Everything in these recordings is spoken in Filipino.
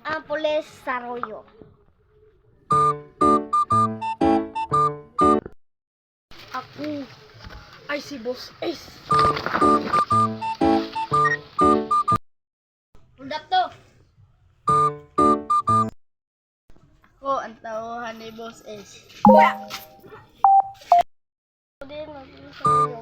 ang pulis sa Arroyo. Ako ay si Boss Ace. Hold up to. Ako ang tauhan ni Boss Ace. Ako din, magpulis sa Arroyo.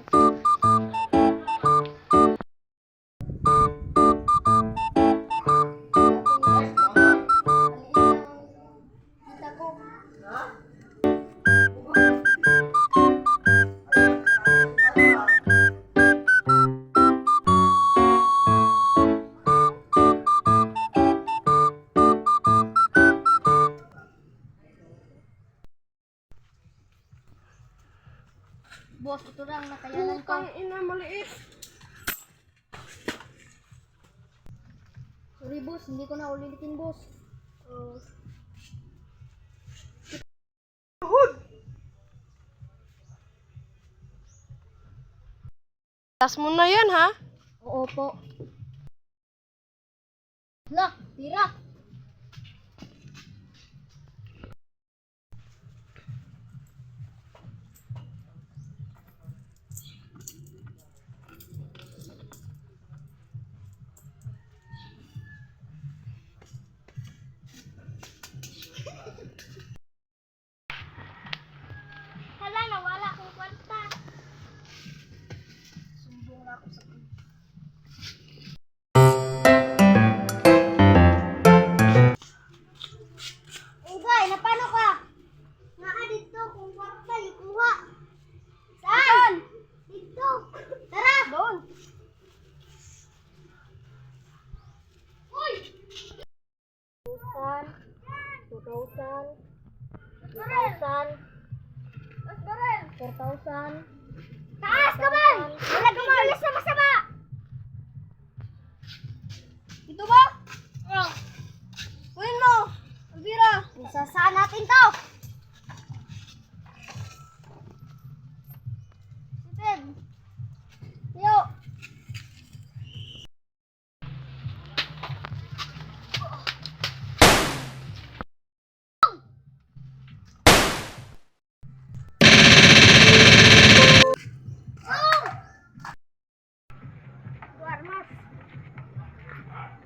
Boss, ito lang, nakayanan ka. Putang ina, maliit. Sorry boss, hindi ko na ulitin boss. Tas mo na yan, ha? Oo po. Hala, tira. Hala, nawala akong kwarta. Sumbong na ako sa Ugay, napano ka? Nga dito, kung kwarta, ikuha. Saan? Dito. Tara. Doon. Uy! 2,000. 4,000. Taas ka man! Wala kang pulis na masama! Dito ba? Oo. Kunin mo! Alvira! Isasaan natin to! Sipid! Tiyo! Armas!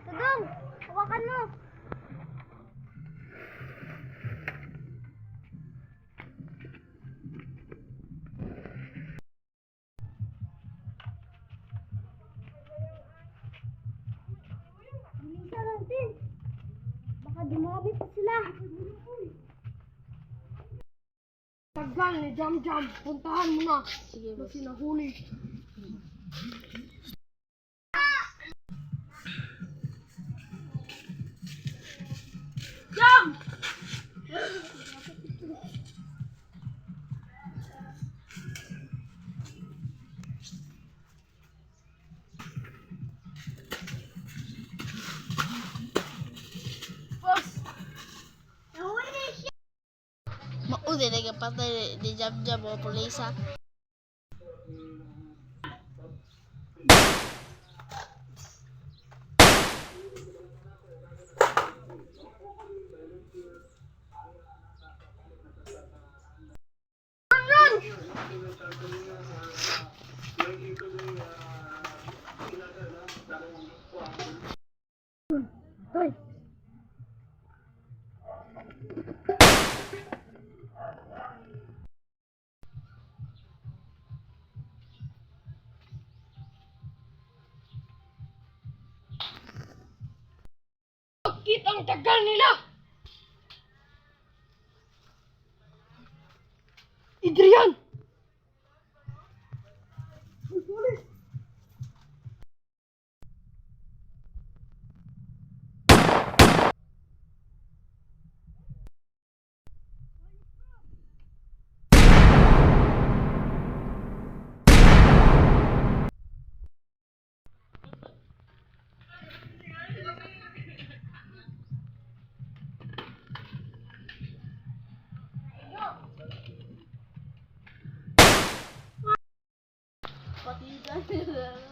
Tudong! Hawakan mo! Bilisan natin! Baka dumami pa sila! Tagal ni Jam Jam. Puntahan mo na. Sige Kasi nahuli. Jam! Boss! Nahuli siya! Maudi na kapatay ni Jam Jam o pulisa. Hoy! Bakit ang tagal nila? Adrian! Pati dyan.